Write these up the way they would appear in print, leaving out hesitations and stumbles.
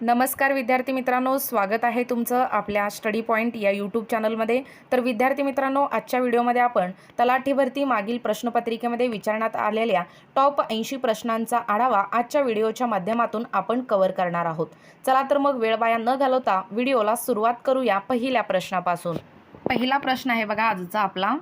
नमस्कार विद्यार्थी मित्रांनो, स्वागत आहे तुमचं आपल्या स्टडी पॉईंट या यूट्यूब चॅनलमध्ये। तर विद्यार्थी मित्रांनो, आजच्या व्हिडिओमध्ये आपण तलाठी भरती मागील प्रश्नपत्रिकेमध्ये विचारण्यात आलेल्या टॉप 80 प्रश्नांचा आढावा आजच्या व्हिडिओच्या माध्यमातून आपण कव्हर करणार आहोत। चला तर मग वेळ वाया न घालवता व्हिडिओला सुरुवात करूया पहिल्या प्रश्नापासून। पहिला प्रश्न आहे बघा आजचा आपला,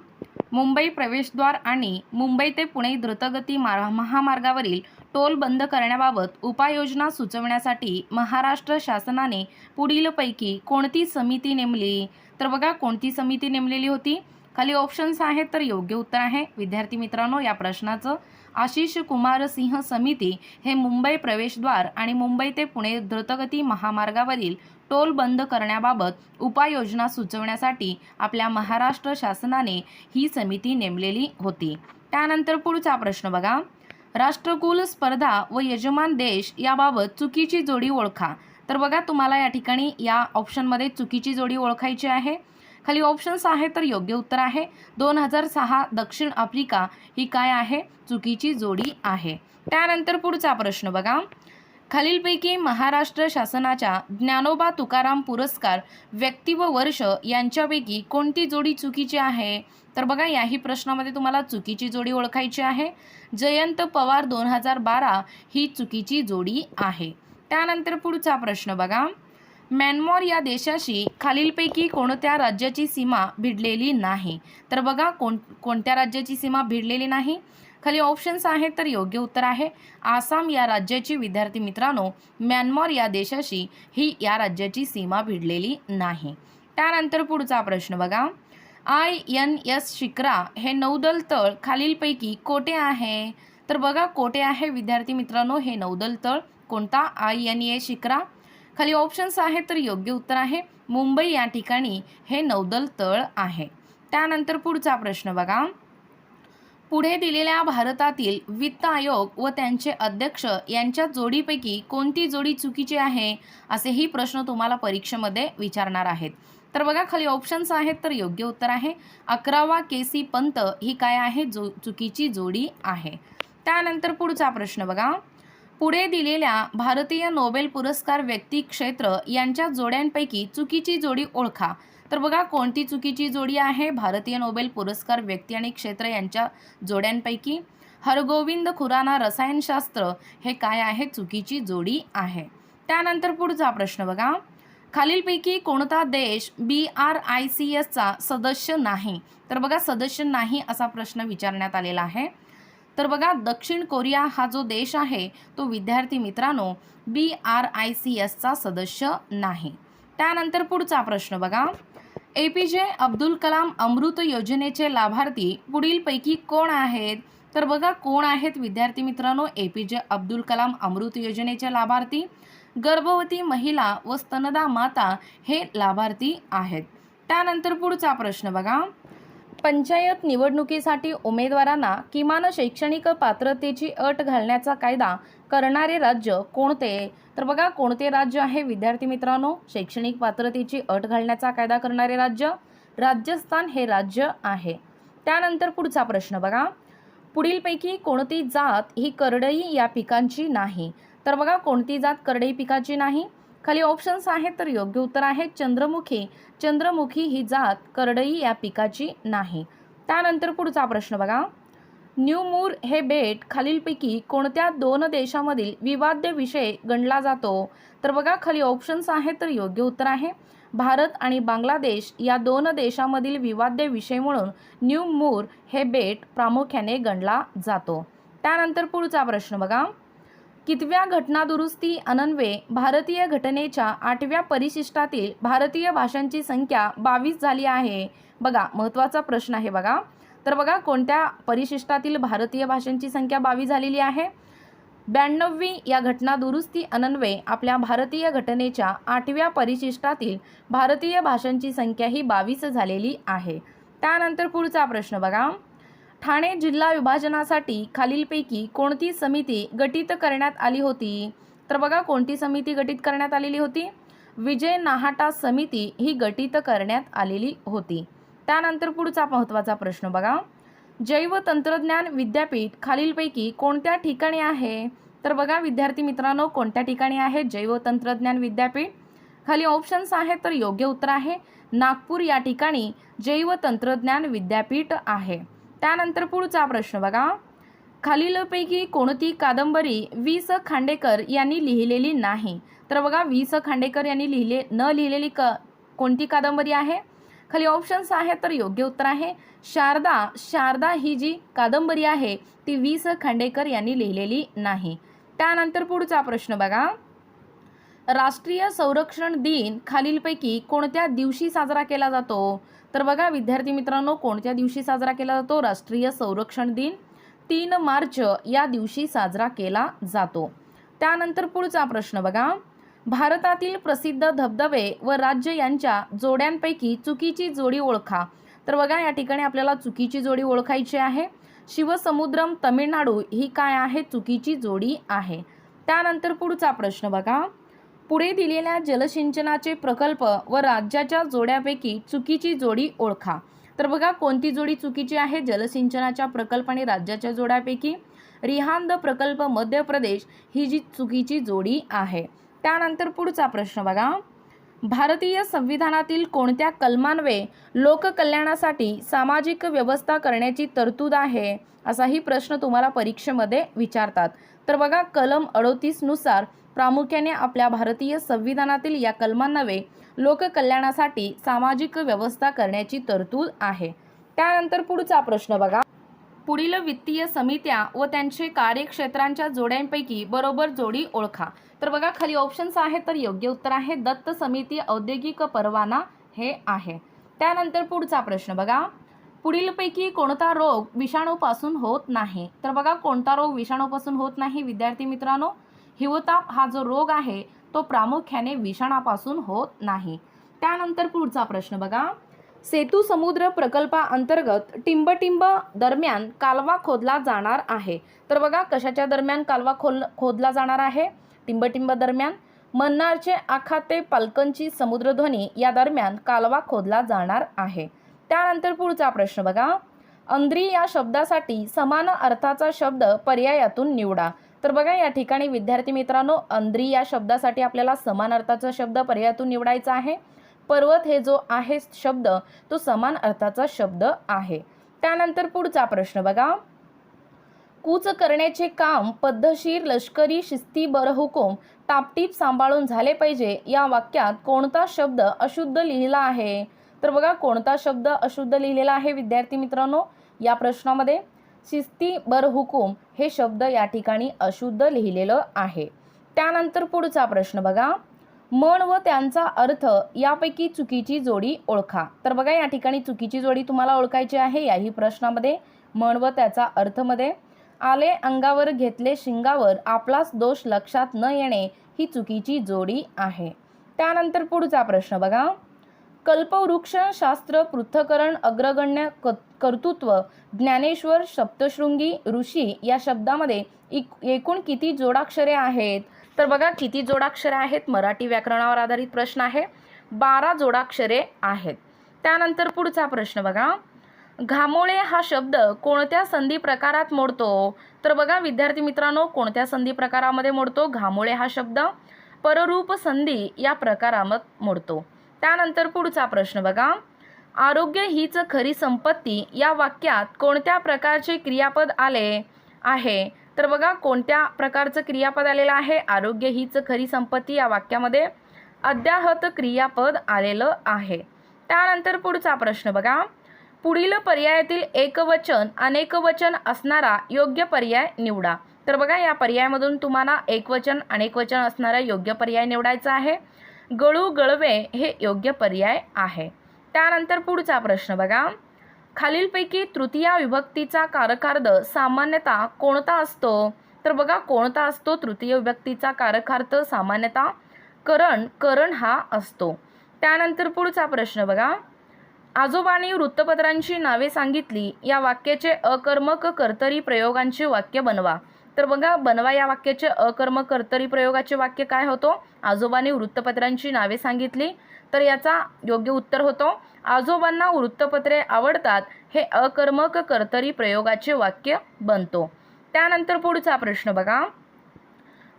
मुंबई प्रवेशद्वार आणि मुंबई ते पुणे द्रुतगती महामार्गावरील टोल बंद करण्याबाबत उपाययोजना सुचवण्यासाठी महाराष्ट्र शासनाने पुढीलपैकी कोणती समिती नेमली? तर बघा कोणती समिती नेमलेली होती? खाली ऑप्शन्स आहेत, तर योग्य उत्तर आहे विद्यार्थी मित्रांनो या प्रश्नाचं आशिष कुमार सिंह समिती हे मुंबई प्रवेशद्वार आणि मुंबई ते पुणे द्रुतगती महामार्गावरील टोल बंद करण्याबाबत उपाययोजना सुचवण्यासाठी आपल्या महाराष्ट्र शासनाने ही समिती नेमलेली होती। त्यानंतर पुढचा प्रश्न बघा, राष्ट्रकुल स्पर्धा व यजमान देश याबाबत चुकीची जोडी ओळखा। तर बघा तुम्हाला या ठिकाणी या ऑप्शनमध्ये चुकीची जोडी ओळखायची आहे। खाली ऑप्शन्स आहेत, तर योग्य उत्तर आहे 2006 दक्षिण आफ्रिका ही काय आहे? चुकीची जोडी आहे। त्यानंतर पुढचा प्रश्न बघा, खालीलपैकी महाराष्ट्र शासनाच्या ज्ञानोबा तुकाराम पुरस्कार व्यक्ती व वर्ष यांच्यापैकी कोणती जोडी चुकीची आहे? तर बघा याही प्रश्नामध्ये तुम्हाला चुकीची जोडी ओळखायची आहे। जयंत पवार 2012 ही चुकीची जोडी आहे। त्यानंतर पुढचा प्रश्न बघा, म्यानमार या देशाशी खालीलपैकी कोणत्या राज्याची सीमा भिडलेली नाही? तर बघा कोणत्या राज्याची सीमा भिडलेली नाही? खाली ऑप्शन्स आहेत, तर योग्य उत्तर आहे आसाम या राज्याची विद्यार्थी मित्रांनो म्यानमार या देशाशी ही या राज्याची सीमा भिडलेली नाही। त्यानंतर पुढचा प्रश्न बघा, INS शिक्रा हे नौदल तळ खालीलपैकी कोठे आहे? तर बघा कोठे आहे विद्यार्थी मित्रांनो हे नौदल तळ? कोणता? INA शिक्रा। खाली ऑप्शन्स आहेत, तर योग्य उत्तर आहे मुंबई या ठिकाणी हे नौदल तळ आहे। त्यानंतर पुढचा प्रश्न बघा, पुढे दिलेल्या भारतातील वित्त आयोग व त्यांचे अध्यक्ष यांच्या जोडीपैकी कोणती जोडी चुकीची आहे? असेही प्रश्न तुम्हाला परीक्षेमध्ये विचारणार आहेत। तर बघा खाली ऑप्शन्स आहेत, तर योग्य उत्तर आहे 11वा KC पंत ही काय आहे? चुकीची जोडी आहे। त्यानंतर पुढचा प्रश्न बघा, पुढे दिलेल्या भारतीय नोबेल पुरस्कार व्यक्ती क्षेत्र यांच्या जोड्यांपैकी चुकीची जोडी ओळखा। तर बघा कोणती चुकीची जोडी आहे भारतीय नोबेल पुरस्कार व्यक्ती आणि क्षेत्र यांच्या जोड्यांपैकी? हरगोविंद खुराना रसायनशास्त्र हे काय आहे? चुकीची जोडी आहे। त्यानंतर पुढचा प्रश्न बघा, खालीलपैकी कोणता देश BRICS चा सदस्य नाही? तर बघा सदस्य नाही असा प्रश्न विचारण्यात आलेला आहे। तर बघा दक्षिण कोरिया हा जो देश आहे तो विद्यार्थी मित्रांनो BRICS चा सदस्य नाही। त्यानंतर पुढचा प्रश्न बघा, APJ अब्दुल कलाम अमृत योजनेचे लाभार्थी पुढीलपैकी कोण आहेत? तर बघा कोण आहेत विद्यार्थी मित्रांनो APJ अब्दुल कलाम अमृत योजनेचे लाभार्थी? गर्भवती महिला व स्तनदा माता हे लाभार्थी आहेत। त्यानंतर पुढचा प्रश्न बघा, पंचायत निवडणुकीसाठी उमेदवारांना किमान शैक्षणिक पात्रतेची अट घालण्याचा कायदा करणारे राज्य कोणते? तर बघा कोणते राज्य आहे विद्यार्थी मित्रांनो शैक्षणिक पात्रतेची अट घालण्याचा कायदा करणारे राज्य? राजस्थान हे राज्य आहे। त्यानंतर पुढचा प्रश्न बघा, पुढीलपैकी कोणती जात ही करडई या पिकांची नाही? तर बघा कोणती जात करडई पिकाची नाही? खाली ऑप्शन्स आहेत, तर योग्य उत्तर आहे चंद्रमुखी। चंद्रमुखी ही जात करडई या पिकाची नाही। त्यानंतर पुढचा प्रश्न बघा, न्यू मूर हे बेट खालीलपैकी कोणत्या दोन देशामधील विवाद्य विषय गणला जातो? तर बघा खाली ऑप्शन्स आहेत, तर योग्य उत्तर आहे भारत आणि बांगलादेश या दोन देशामधील विवाद्य विषय म्हणून न्यू मूर हे बेट प्रामुख्याने गणला जातो। त्यानंतर पुढचा प्रश्न बघा, कितव्या घटनादुरुस्ती अन्वये भारतीय घटनेच्या 8व्या परिशिष्टातील भारतीय भाषांची संख्या 22 झाली आहे? बघा महत्त्वाचा प्रश्न आहे बघा। तर बघा कोणत्या परिशिष्टातील भारतीय भाषांची संख्या 22 झालेली आहे? 92वी या घटनादुरुस्ती अन्वये आपल्या भारतीय घटनेच्या 8व्या परिशिष्टातील भारतीय भाषांची संख्या ही 22 झालेली आहे। त्यानंतर पुढचा प्रश्न बघा, ठाणे जिल्हा विभाजनासाठी खालीलपैकी कोणती समिती गठीत करण्यात आली होती? तर बघा कोणती समिती गठीत करण्यात आलेली होती? विजय नाहाटा समिती ही गठीत करण्यात आलेली होती। त्यानंतर पुढचा महत्त्वाचा प्रश्न बघा, जैव तंत्रज्ञान विद्यापीठ खालीलपैकी कोणत्या ठिकाणी आहे? तर बघा विद्यार्थी मित्रांनो कोणत्या ठिकाणी आहे जैवतंत्रज्ञान विद्यापीठ? खाली ऑप्शन्स आहेत तर योग्य उत्तर आहे नागपूर या ठिकाणी जैवतंत्रज्ञान विद्यापीठ आहे. त्यानंतर पुढचा प्रश्न बघा, खालीलपैकी कोणती कादंबरी वि स खांडेकर यांनी लिहिलेली नाही? तर बघा वि स खांडेकर यांनी लिहिलेली कोणती कादंबरी आहे? खाली ऑप्शन्स आहेत तर योग्य उत्तर आहे शारदा. शारदा ही जी कादंबरी आहे ती वि स खांडेकर यांनी लिहिलेली नाही. त्यानंतर पुढचा प्रश्न बघा, राष्ट्रीय संरक्षण दिन खालीलपैकी कोणत्या दिवशी साजरा केला जातो? तर बघा विद्यार्थी मित्रांनो कोणत्या दिवशी साजरा केला जातो राष्ट्रीय संरक्षण दिन? 3 मार्च या दिवशी साजरा केला जातो. त्यानंतर पुढचा प्रश्न बघा, भारतातील प्रसिद्ध धबधबे व राज्य यांच्या जोड्यांपैकी चुकीची जोडी ओळखा. तर बघा या ठिकाणी आपल्याला चुकीची जोडी ओळखायची आहे. शिवसमुद्रम तमिळनाडू ही काय आहे? चुकीची जोडी आहे. त्यानंतर पुढचा प्रश्न बघा, पुढे दिलेल्या जलसिंचनाचे प्रकल्प व राज्याच्या जोड्यापैकी चुकीची जोडी ओळखा. तर बघा कोणती जोडी चुकीची आहे जलसिंचनाच्या प्रकल्प आणि राज्याच्या जोड्यापैकी? रिहांद प्रकल्प मध्य प्रदेश ही जी चुकीची जोडी आहे. त्यानंतर पुढचा प्रश्न बघा, भारतीय संविधानातील कोणत्या कलमान्वये लोककल्याणासाठी सामाजिक व्यवस्था करण्याची तरतूद आहे? असाही प्रश्न तुम्हाला परीक्षेमध्ये विचारतात. तर बघा कलम 38 नुसार प्रामुख्याने आपल्या भारतीय संविधानातील या कलमान्वये लोककल्याणासाठी सामाजिक व्यवस्था करण्याची तरतूद आहे. त्यानंतर पुढचा प्रश्न बघा, पुढील वित्तीय समित्या व त्यांचे कार्यक्षेत्रांच्या जोड्यांपैकी बरोबर जोडी ओळखा. तर बघा खाली ऑप्शन्स आहेत तर योग्य उत्तर आहे दत्त समिती औद्योगिक परवाना हे आहे. त्यानंतर पुढचा प्रश्न बघा, पुढीलपैकी कोणता रोग विषाणूपासून होत नाही? तर बघा कोणता रोग विषाणूपासून होत नाही विद्यार्थी मित्रांनो? हिवताप हा जो रोग आहे तो प्रामुख्याने विषाणापासून होत नाही. त्यानंतर पुढचा प्रश्न बघा, सेतू समुद्र प्रकल्पाअंतर्गत टिंबटिंब दरम्यान कालवा खोदला जाणार आहे. तर बघा कशाच्या दरम्यान कालवा खोदला जाणार आहे? टिंबटिंब दरम्यान. मन्नारचे आखाते पालकंची समुद्रध्वनी या दरम्यान कालवा खोदला जाणार आहे. त्यानंतर पुढचा प्रश्न बघा, अंद्री या शब्दासाठी समान अर्थाचा शब्द पर्यायातून निवडा. तर बघा या ठिकाणी विद्यार्थी मित्रांनो अंद्री या शब्दासाठी आपल्याला समान अर्थाचा शब्द पर्यायातून निवडायचा आहे. पर्वत हे जो आहे शब्द तो समान अर्थाचा शब्द आहे. त्यानंतर पुढचा प्रश्न बघा, कूच करण्याचे काम पद्धतशीर लष्करी शिस्ती बरहुकूम टापटीप सांभाळून झाले पाहिजे या वाक्यात कोणता शब्द अशुद्ध लिहिला आहे? तर बघा कोणता शब्द अशुद्ध लिहिलेला आहे विद्यार्थी मित्रांनो या प्रश्नामध्ये? शिस्ती बरहुकूम हे शब्द या ठिकाणी अशुद्ध लिहिलेलं आहे. त्यानंतर पुढचा प्रश्न बघा, मन व त्यांचा अर्थ यापैकी चुकीची जोडी ओळखा. तर बघा या ठिकाणी चुकीची जोडी तुम्हाला ओळखायची आहे याही प्रश्नामध्ये. मन व त्याचा अर्थ मध्ये आले अंगावर घेतले शिंगावर आपलाच दोष लक्षात न येणे ही चुकीची जोडी आहे. त्यानंतर पुढचा प्रश्न बघा, कल्पवृक्ष शास्त्र पृथ्थकरण अग्रगण्य कर्तृत्व ज्ञानेश्वर सप्तशृंगी ऋषी या शब्दामध्ये एकूण किती जोडाक्षरे आहेत? तर बघा किती जोडाक्षरे आहेत? मराठी व्याकरणावर आधारित प्रश्न आहे. 12 जोडाक्षरे आहेत. त्यानंतर पुढचा प्रश्न बघा, घामोळे हा शब्द कोणत्या संधी प्रकारात मोडतो? तर बघा विद्यार्थी मित्रांनो कोणत्या संधी प्रकारामध्ये मोडतो घामोळे हा शब्द? पररूप संधी या प्रकारामध्ये मोडतो. त्यानंतर पुढचा प्रश्न बघा, आरोग्य हीच खरी संपत्ती या वाक्यात कोणत्या प्रकारचे क्रियापद आले आहे? तर बघा कोणत्या प्रकारचं क्रियापद आलेलं आहे? आरोग्य हीच खरी संपत्ती या वाक्यामध्ये अद्याहत क्रियापद आलेलं आहे. त्यानंतर पुढचा प्रश्न बघा, पुढील पर्यायातील एकवचन अनेकवचन असणारा योग्य पर्याय निवडा. तर बघा या पर्यायामधून तुम्हाला एकवचन अनेकवचन असणारा योग्य पर्याय निवडायचा आहे. गळू गळवे हे योग्य पर्याय आहे. त्यानंतर पुढचा प्रश्न बघा, खालीलपैकी तृतीय विभक्तीचा कारकार्थ सामान्यतः कोणता असतो? तर बघा कोणता असतो तृतीय विभक्तीचा कारकार्थ? सामान्यतः करण हा असतो. त्यानंतर पुढचा प्रश्न बघा, आजोबांनी वृत्तपत्रांची नावे सांगितली या वाक्याचे अकर्मक कर्तरी प्रयोगांचे वाक्य बनवा. तर बघा बनवा या वाक्याचे अकर्मक कर्तरी प्रयोगाचे वाक्य काय होतो? आजोबांनी वृत्तपत्रांची नावे सांगितली. तर याचा योग्य उत्तर होतो आजोबांना वृत्तपत्रे आवडतात हे अकर्मक कर्तरी प्रयोगाचे वाक्य बनतो. त्यानंतर पुढचा प्रश्न बघा,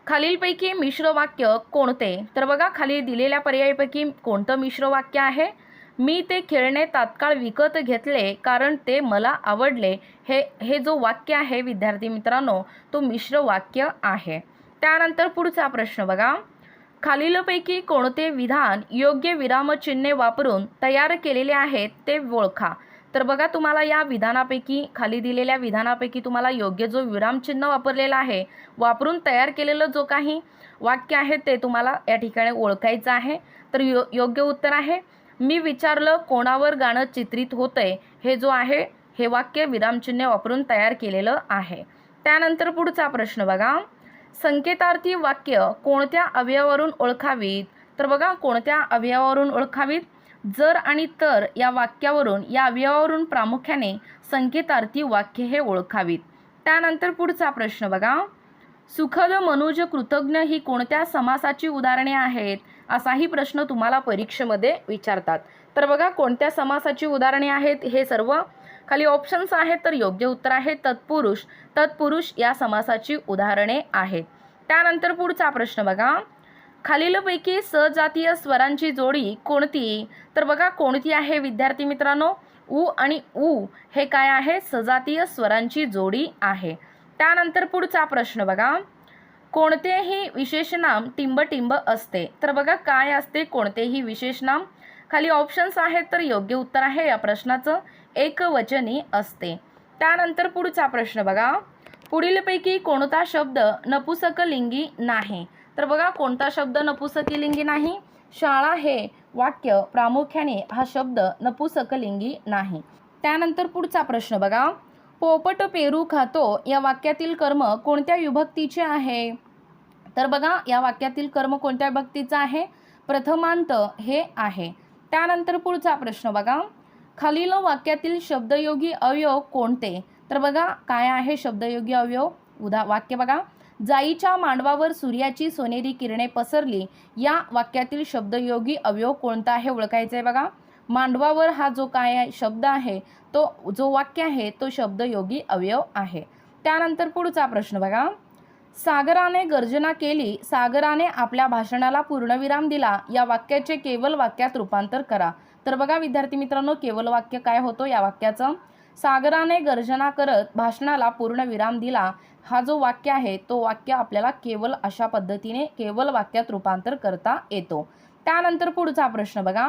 खालीलपैकी मिश्र वाक्य कोणते? तर बघा खाली दिलेल्या पर्यायापैकी कोणतं मिश्र वाक्य आहे? मी ते खेळणे तात्काळ विकत घेतले कारण ते मला आवडले. हे जो वाक्य आहे विद्यार्थी मित्रांनो, तो मिश्र वाक्य आहे. त्यानंतर पुढचा प्रश्न बघा. खालीलपैकी कोणते विधान योग्य विरामचिन्हे वापरून तयार केलेले आहेत ते ओळखा. तर बघा तुम्हाला या विधानापैकी खाली दिलेल्या विधानापैकी तुम्हाला योग्य जो विरामचिन्ह वापरलेला आहे वापरून तयार केलेलं जो काही वाक्य आहे ते तुम्हाला या ठिकाणी ओळखायचं आहे. तर योग्य उत्तर आहे मी विचारलं कोणावर गाणं चित्रित होतंय. हे जो आहे हे वाक्य विरामचिन्ह वापरून तयार केलेलं आहे. त्यानंतर पुढचा प्रश्न बघा. संकेतार्थी वाक्य कोणत्या अवयवावरून ओळखावीत? तर बघा कोणत्या अवयवावरून ओळखावीत? जर आणि तर या वाक्यावरून या अवयवावरून प्रामुख्याने संकेतार्थी वाक्य हे ओळखावीत. त्यानंतर पुढचा प्रश्न बघा. सुखद मनुज कृतज्ञ ही कोणत्या समासाची उदाहरणे आहेत? असाही प्रश्न तुम्हाला परीक्षेमध्ये विचारतात. तर बघा कोणत्या समासाची उदाहरणे आहेत हे सर्व खाली ऑप्शन्स आहेत. तर योग्य उत्तर आहे तत्पुरुष. तत्पुरुष या समासाची उदाहरणे आहेत. त्यानंतर पुढचा प्रश्न बघा. खालीलपैकी सजातीय स्वरांची जोडी कोणती? तर बघा कोणती आहे विद्यार्थी मित्रांनो? उ आणि उ हे काय आहे? सजातीय स्वरांची जोडी आहे. त्यानंतर पुढचा प्रश्न बघा. कोणतेही विशेषनाम टिंब असते? तर बघा काय असते कोणतेही विशेषनाम? खाली ऑप्शन्स आहेत. तर योग्य उत्तर आहे या प्रश्नाचं एकवचनी असते. त्यानंतर पुढचा प्रश्न बघा. पुढीलपैकी कोणता शब्द नपुसकलिंगी नाही? तर बघा कोणता शब्द नपुसकलिंगी नाही? शाळा हे वाक्य प्रामुख्याने हा शब्द नपुसकलिंगी नाही. त्यानंतर पुढचा प्रश्न बघा. पोपट पेरू खातो या वाक्यातील कर्म कोणत्या विभक्तीचे आहे? तर बघा या वाक्यातील कर्म कोणत्या विभक्तीचा आहे? प्रथमांत हे आहे. त्यानंतर पुढचा प्रश्न बघा. खालील वाक्यातील शब्दयोगी अवयव कोणते? तर बघा काय आहे शब्दयोगी अवयव? वाक्य बघा. जाईच्या मांडवावर सूर्याची सोनेरी किरणे पसरली या वाक्यातील शब्दयोगी अवयव कोणता आहे ओळखायचा आहे बघा. मांडवावर हा जो काय शब्द आहे तो जो वाक्य आहे तो शब्दयोगी अवयव आहे. त्यानंतर पुढचा प्रश्न बघा. सागराने गर्जना केली सागराने आपल्या भाषणाला पूर्णविराम दिला या वाक्याचे केवल वाक्यात रूपांतर करा. तर बघा विद्यार्थी मित्रांनो केवल वाक्य काय होतो या वाक्याचं? सागराने गर्जना करत भाषणाला पूर्णविराम दिला हा जो वाक्य आहे तो वाक्य आपल्याला केवल अशा पद्धतीने केवल वाक्यात रूपांतर करता येतो. त्यानंतर पुढचा प्रश्न बघा.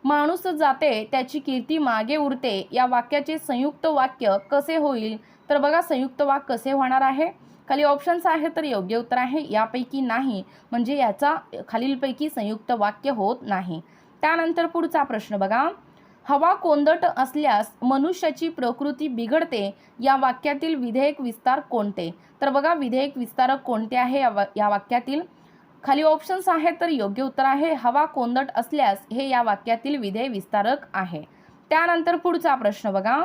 माणूस जाते त्याची कीर्ती मागे उरते या वाक्याचे संयुक्त वाक्य कसे होईल? तर बघा संयुक्त वाक्य कसे होणार आहे? खाली ऑप्शन्स आहे. तर योग्य उत्तर आहे यापैकी नाही, म्हणजे याचा खालीलपैकी संयुक्त वाक्य होत नाही. त्यानंतर पुढचा प्रश्न बघा. हवा कोंदट असल्यास मनुष्याची प्रकृती बिघडते या वाक्यातील विधेयक विस्तार कोणते? तर बघा विधेयक विस्तारक कोणते आहे या वाक्यातील? खाली ऑप्शन्स आहेत. तर योग्य उत्तर आहे हवा कोंदट असल्यास हे या वाक्यातील विधेय विस्तारक आहे. त्यानंतर पुढचा प्रश्न बघा.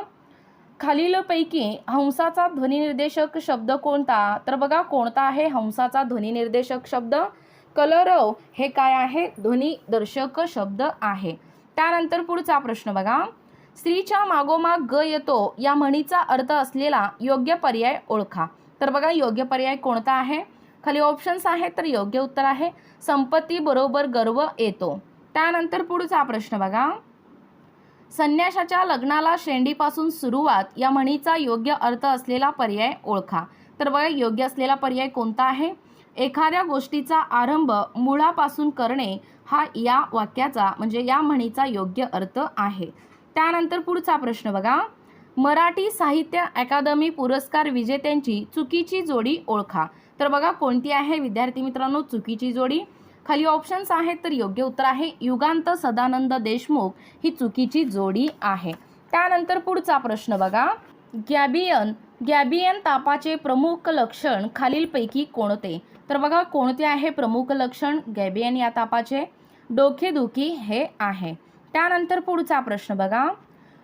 खालीलपैकी हंसाचा ध्वनिनिर्देशक शब्द कोणता? तर बघा कोणता आहे हंसाचा ध्वनिनिर्देशक शब्द? कलरव हे काय आहे? ध्वनिदर्शक शब्द आहे. त्यानंतर पुढचा प्रश्न बघा. स्त्रीच्या मागोमाग ग येतो या म्हणीचा अर्थ असलेला योग्य पर्याय ओळखा. तर बघा योग्य पर्याय कोणता आहे? खाली ऑप्शन्स आहेत. तर योग्य उत्तर आहे संपत्ती बरोबर गर्व येतो. त्यानंतर पुढचा प्रश्न बघा. संन्याशाच्या लग्नाला शेंडीपासून सुरुवात या म्हणीचा योग्य अर्थ असलेला पर्याय ओळखा. तर बघा योग्य असलेला पर्याय कोणता आहे? एखाद्या गोष्टीचा आरंभ मुळापासून करणे हा या वाक्याचा म्हणजे या म्हणीचा योग्य अर्थ आहे. त्यानंतर पुढचा प्रश्न बघा. मराठी साहित्य अकादमी पुरस्कार विजेत्यांची चुकीची जोडी ओळखा. तर बघा कोणती आहे विद्यार्थी मित्रांनो चुकीची जोडी? खाली ऑप्शन्स आहेत. तर योग्य उत्तर आहे युगांत सदानंद देशमुख ही चुकीची जोडी आहे. त्यानंतर पुढचा प्रश्न बघा. गॅबियन तापाचे प्रमुख लक्षण खालीलपैकी कोणते? तर बघा कोणते आहे प्रमुख लक्षण गॅबियन या तापाचे? डोकेदुखी हे आहे. त्यानंतर पुढचा प्रश्न बघा.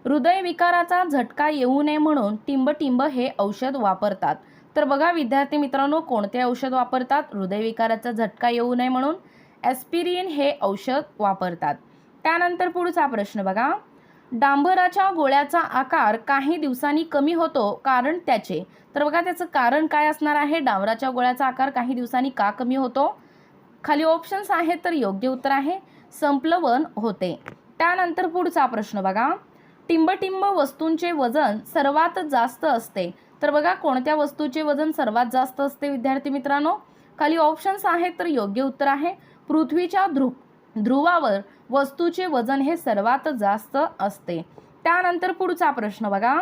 हृदयविकाराचा झटका येऊ नये म्हणून टिंब हे औषध वापरतात. तर बघा विद्यार्थी मित्रांनो कोणते औषध वापरतात हृदयविकाराचा झटका येऊ नये म्हणून? ॲस्पिरिन हे औषध वापरतात. त्यानंतर पुढचा प्रश्न बघा. डांबराच्या गोळ्याचा आकार काही दिवसांनी कमी होतो, कारण त्याचे. तर बघा त्याचं कारण काय असणार आहे? डांबराच्या गोळ्याचा आकार काही दिवसांनी का कमी होतो? खाली ऑप्शन्स आहेत, तर योग्य उत्तर आहे संप्लवन होते. त्यानंतर पुढचा प्रश्न बघा, टिंबटिंब वस्तूंचे वजन सर्वात जास्त असते. तर बघा कोणत्या वस्तूचे वजन सर्वात जास्त असते विद्यार्थी मित्रांनो? खाली ऑप्शन्स आहेत, तर योग्य उत्तर आहे पृथ्वीच्या ध्रुवावर वस्तूचे वजन हे सर्वात जास्त असते. त्यानंतर पुढचा प्रश्न बघा,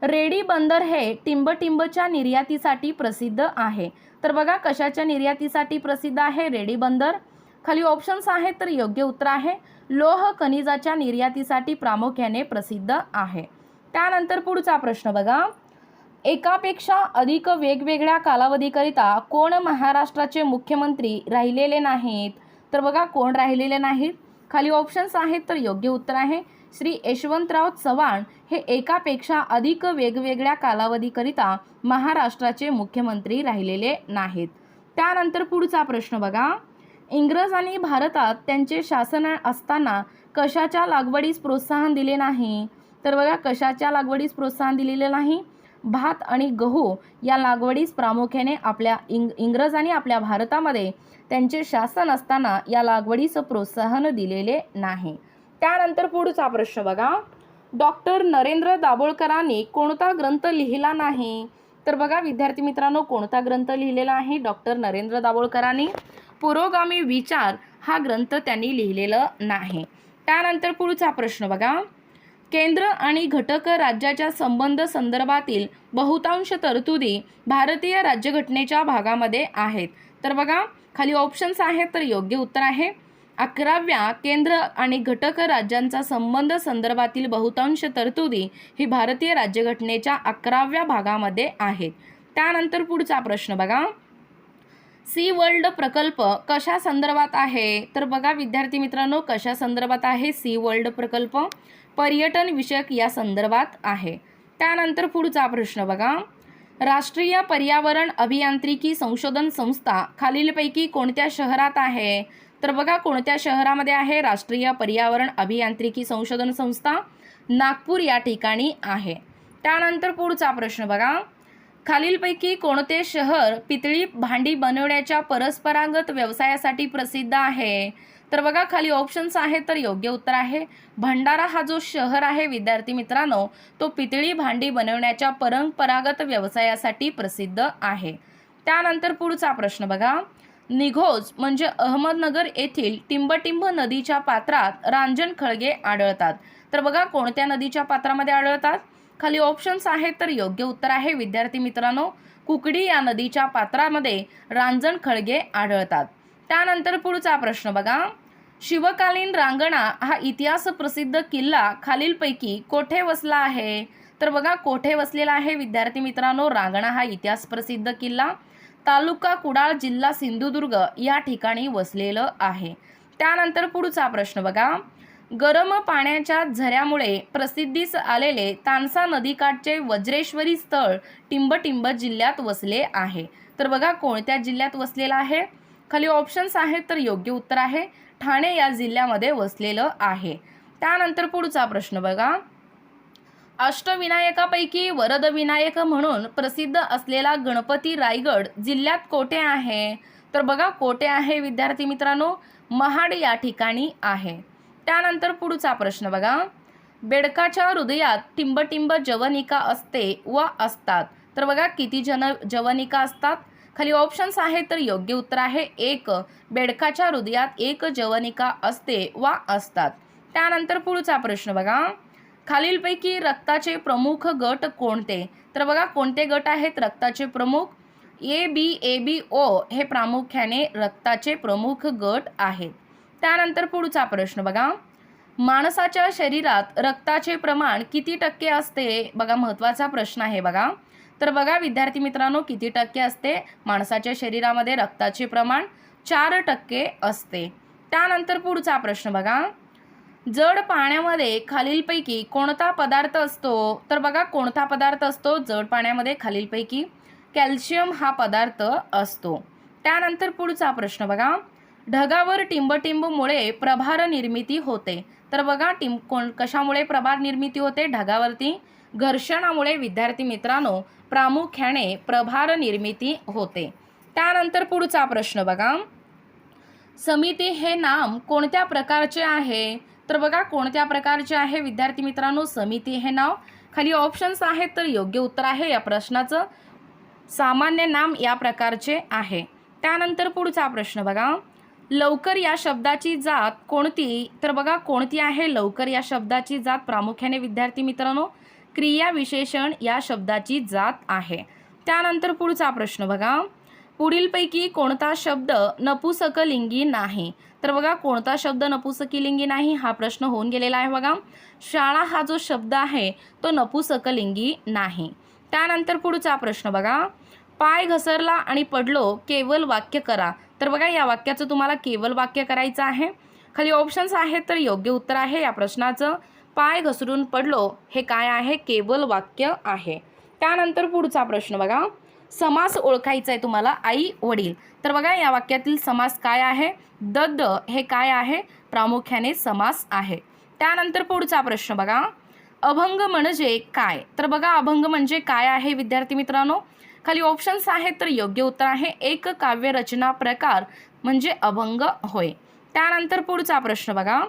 रेडी बंदर हे टिंबटिंबच्या निर्यातीसाठी प्रसिद्ध आहे. तर बघा कशाच्या निर्यातीसाठी प्रसिद्ध आहे रेडी बंदर? खाली ऑप्शन्स आहेत, तर योग्य उत्तर आहे लोह खनिजाच्या निर्यातीसाठी प्रामुख्याने प्रसिद्ध आहे. त्यानंतर पुढचा प्रश्न बघा, एकापेक्षा अधिक वेगवेगळ्या कालावधीकरिता कोण महाराष्ट्राचे मुख्यमंत्री राहिलेले नाहीत? तर बघा कोण राहिलेले नाहीत? खाली ऑप्शन्स आहेत, तर योग्य उत्तर आहे श्री यशवंतराव चव्हाण हे एकापेक्षा अधिक वेगवेगळ्या कालावधीकरिता महाराष्ट्राचे मुख्यमंत्री राहिलेले नाहीत. त्यानंतर पुढचा प्रश्न बघा, इंग्रजांनी भारतात त्यांचे शासन असताना कशाच्या लागवडीस प्रोत्साहन दिले नाही? तर बघा कशाच्या लागवडीस प्रोत्साहन दिलेले नाही? भात आणि गहू या लागवडीस प्रामुख्याने इंग्रजांनी आपल्या भारतामध्ये त्यांचे शासन असताना या लागवडीस प्रोत्साहन दिलेले नाही. त्यानंतर पुढचा प्रश्न बघा, डॉक्टर नरेंद्र दाभोळकरांनी कोणता ग्रंथ लिहिला नाही? तर बघा विद्यार्थी मित्रांनो कोणता ग्रंथ लिहिलेला आहे डॉक्टर नरेंद्र दाभोळकरांनी? पुरोगामी विचार हा ग्रंथ त्यांनी लिहिलेला नाही. त्यानंतर पुढचा प्रश्न बघा, केंद्र आणि घटक राज्याच्या संबंध संदर्भातील बहुतांश तरतुदी भारतीय राज्यघटनेच्या भागामध्ये आहेत. तर बघा खाली ऑप्शन्स आहेत, तर योग्य उत्तर आहे 11व्या केंद्र आणि घटक राज्यांचा संबंध संदर्भातील बहुतांश तरतुदी ही भारतीय राज्यघटनेच्या 11व्या भागामध्ये आहेत. त्यानंतर पुढचा प्रश्न बघा, सी वर्ल्ड प्रकल्प कशा संदर्भात आहे? तर बघा विद्यार्थी मित्रांनो कशा संदर्भात आहे सी वर्ल्ड प्रकल्प? पर्यटन विषयक या संदर्भात आहे. त्यानंतर पुढचा प्रश्न बघा, राष्ट्रीय पर्यावरण अभियांत्रिकी संशोधन संस्था खालीलपैकी कोणत्या शहरात आहे? तर बघा कोणत्या शहरामध्ये आहे राष्ट्रीय पर्यावरण अभियांत्रिकी संशोधन संस्था? नागपूर या ठिकाणी आहे. त्यानंतर पुढचा प्रश्न बघा, खालीलपैकी कोणते शहर पितळी भांडी बनवण्याच्या परस्परागत व्यवसायासाठी प्रसिद्ध आहे? तर बघा खाली ऑप्शन्स आहेत, तर योग्य उत्तर आहे भंडारा हा जो शहर आहे विद्यार्थी मित्रांनो तो पितळी भांडी बनवण्याच्या परंपरागत व्यवसायासाठी प्रसिद्ध आहे. त्यानंतर पुढचा प्रश्न बघा, निघोज म्हणजे अहमदनगर येथील टिंबटिंब नदीच्या पात्रात रांजण खळगे आढळतात. तर बघा कोणत्या नदीच्या पात्रामध्ये आढळतात? खाली ऑप्शन्स आहेत, तर योग्य उत्तर आहे विद्यार्थी मित्रांनो कुकडी या नदीच्या पात्रामध्ये रांजण खळगे आढळतात. त्यानंतर पुढचा प्रश्न बघा, शिवकालीन रांगणा हा इतिहास प्रसिद्ध किल्ला खालीलपैकी कोठे वसला आहे? तर बघा कोठे वसलेला आहे विद्यार्थी मित्रांनो रांगणा हा इतिहास प्रसिद्ध किल्ला तालुका कुडाळ जिल्हा सिंधुदुर्ग या ठिकाणी वसलेलं आहे. त्यानंतर पुढचा प्रश्न बघा, गरम पाण्याच्या झऱ्यामुळे प्रसिद्धीस आलेले तानसा नदीकाठचे वज्रेश्वरी स्थळ टिंबटिंब जिल्ह्यात वसले आहे. तर बघा कोणत्या जिल्ह्यात वसलेला आहे? खाली ऑप्शन्स आहेत, तर योग्य उत्तर आहे ठाणे या जिल्ह्यामध्ये वसलेलं आहे. त्यानंतर पुढचा प्रश्न बघा, अष्टविनायकापैकी वरदविनायक म्हणून प्रसिद्ध असलेला गणपती रायगड जिल्ह्यात कोठे आहे? तर बघा कोठे आहे विद्यार्थी मित्रांनो महाड या ठिकाणी आहे. त्यानंतर पुढचा प्रश्न बघा, बेडकाच्या हृदयात टिंबटिंब जवनिका असते व असतात. तर बघा किती जवनिका असतात? खाली ऑप्शन्स आहेत, तर योग्य उत्तर आहे 1 बेडकाच्या हृदयात 1 जवनिका असते वा असतात. त्यानंतर पुढचा प्रश्न बघा, खालीलपैकी रक्ताचे प्रमुख गट कोणते? तर बघा कोणते गट आहेत रक्ताचे प्रमुख? ABO हे प्रामुख्याने रक्ताचे प्रमुख गट आहेत. त्यानंतर पुढचा प्रश्न बघा, माणसाच्या शरीरात रक्ताचे प्रमाण किती टक्के असते? बघा महत्त्वाचा प्रश्न आहे बघा. तर बघा विद्यार्थी मित्रांनो किती टक्के असते माणसाच्या शरीरामध्ये रक्ताचे प्रमाण? 4% असते. त्यानंतर पुढचा प्रश्न बघा, जड पाण्यामध्ये खालीलपैकी कोणता पदार्थ असतो? तर बघा कोणता पदार्थ असतो जड पाण्यामध्ये खालीलपैकी? कॅल्शियम हा पदार्थ असतो. त्यानंतर पुढचा प्रश्न बघा, ढगावर टिंबटिंबमुळे प्रभार निर्मिती होते. तर बघा कशामुळे प्रभार निर्मिती होते? ढगावरती घर्षणामुळे विद्यार्थी मित्रांनो प्रामुख्याने प्रभार निर्मिती होते. त्यानंतर पुढचा प्रश्न बघा, समिती हे नाम कोणत्या प्रकारचे आहे? तर बघा कोणत्या प्रकारचे आहे विद्यार्थी मित्रांनो समिती हे नाव? खाली ऑप्शन्स आहेत, तर योग्य उत्तर आहे या प्रश्नाचं सामान्य नाम या प्रकारचे आहे. त्यानंतर पुढचा प्रश्न बघा, लवकर या शब्दाची जात कोणती? तर बघा कोणती आहे लवकर या शब्दाची जात? प्रामुख्याने विद्यार्थी मित्रांनो क्रिया विशेषण या शब्दाची जात आहे. त्यानंतर पुढचा प्रश्न बघा, पुढीलपैकी कोणता शब्द नपुसकलिंगी नाही? तर बघा कोणता शब्द नपुसकलिंगी नाही हा प्रश्न होऊन गेलेला आहे. बघा शाळा हा जो शब्द आहे तो नपुसकलिंगी नाही. त्यानंतर पुढचा प्रश्न बघा, पाय घसरला आणि पडलो केवल वाक्य करा. तर बघा या वाक्याचं तुम्हाला केवल वाक्य करायचं आहे. खाली ऑप्शन्स आहेत, तर योग्य उत्तर आहे या प्रश्नाचं पाय घसरून पडलो हे काय आहे? केवल वाक्य आहे. त्यानंतर पुढचा प्रश्न बघा, समास ओळखायचा आहे तुम्हाला आई वडील. तर बघा या वाक्यातील समास काय आहे? दद्द हे काय आहे? प्रामुख्याने समास आहे. त्यानंतर पुढचा प्रश्न बघा, अभंग म्हणजे काय? तर बघा अभंग म्हणजे काय आहे विद्यार्थी मित्रांनो? खाली ऑप्शन्स आहेत, तर योग्य उत्तर आहे एक काव्य रचना प्रकार म्हणजे अभंग होय. त्यानंतर पुढचा प्रश्न बघा,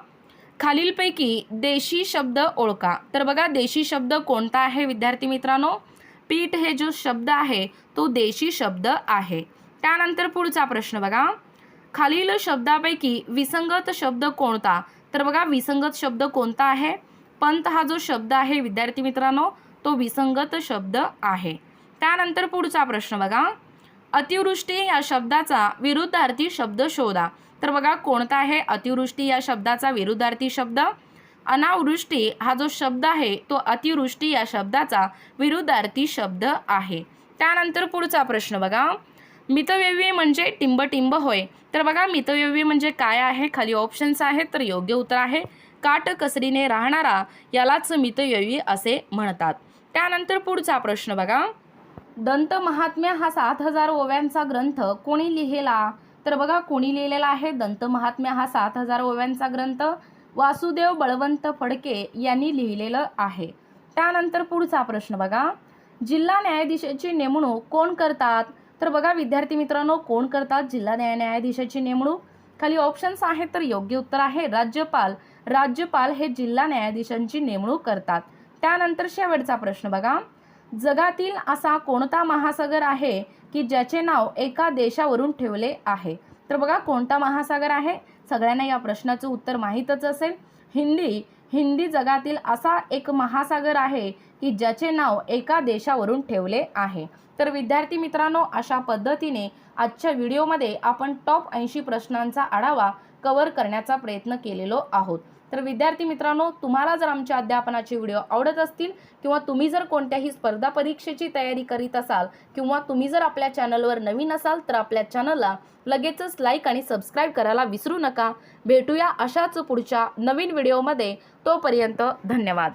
खालीलपैकी देशी शब्द ओळखा. तर बघा देशी शब्द कोणता आहे विद्यार्थी मित्रांनो? पीठ हे जो शब्द आहे तो देशी शब्द आहे. त्यानंतर पुढचा प्रश्न बघा, खालील शब्दापैकी विसंगत शब्द कोणता? तर बघा विसंगत शब्द कोणता आहे? पंत हा जो शब्द आहे विद्यार्थी मित्रांनो तो विसंगत शब्द आहे. त्यानंतर पुढचा प्रश्न बघा, अतिवृष्टी या शब्दाचा विरुद्धार्थी शब्द शोधा. तर बघा कोणता आहे अतिवृष्टी या शब्दाचा विरुद्धार्थी शब्द? अनावृष्टी हा जो शब्द आहे तो अतिवृष्टी या शब्दाचा विरुद्धार्थी शब्द आहे. त्यानंतर पुढचा प्रश्न बघा, मितव्ययी म्हणजे टिंबटिंब होय. तर बघा मितव्ययी म्हणजे काय आहे? खाली ऑप्शन्स आहेत, तर योग्य उत्तर आहे काटकसरीने राहणारा यालाच मितव्ययी असे म्हणतात. त्यानंतर पुढचा प्रश्न बघा, दंत महात्म्य हा 7000 ओव्यांचा ग्रंथ कोणी लिहिला? तर बघा कोणी लिहिलेला आहे दंत महात्म्य हा 7000 ओव्यांचा ग्रंथ? वासुदेव बळवंत फडके यांनी लिहिलेलं आहे. त्यानंतर पुढचा प्रश्न बघा, जिल्हा न्यायाधीशाची नेमणूक कोण करतात? तर बघा विद्यार्थी मित्रांनो कोण करतात जिल्हा न्यायाधीशाची नेमणूक? खाली ऑप्शन्स आहेत, तर योग्य उत्तर आहे राज्यपाल. राज्यपाल हे जिल्हा न्यायाधीशांची नेमणूक करतात. त्यानंतर शेवटचा प्रश्न बघा, जगातील असा कोणता महासागर आहे की ज्याचे नाव एका देशावरून ठेवले आहे? तर बघा कोणता महासागर आहे? सगळ्यांना या प्रश्नाचं उत्तर माहीतच असेल. हिंदी जगातील असा एक महासागर आहे की ज्याचे नाव एका देशावरून ठेवले आहे. तर विद्यार्थी मित्रांनो अशा पद्धतीने आजच्या व्हिडिओमध्ये आपण टॉप 80 प्रश्नांचा आढावा कव्हर करण्याचा प्रयत्न केलेलो आहोत. तर विद्यार्थी मित्रांनो तुम्हाला जर आमच्या अध्यापनाचे व्हिडिओ आवडत असतील किंवा तुम्ही जर कोणत्याही स्पर्धा परीक्षेची तयारी करीत असाल किंवा तुम्ही जर आपल्या चॅनलवर नवीन असाल तर आपल्या चॅनलला लगेचच लाईक आणि सबस्क्राईब करायला विसरू नका. भेटूया अशाच पुढच्या नवीन व्हिडिओमध्ये. तोपर्यंत धन्यवाद.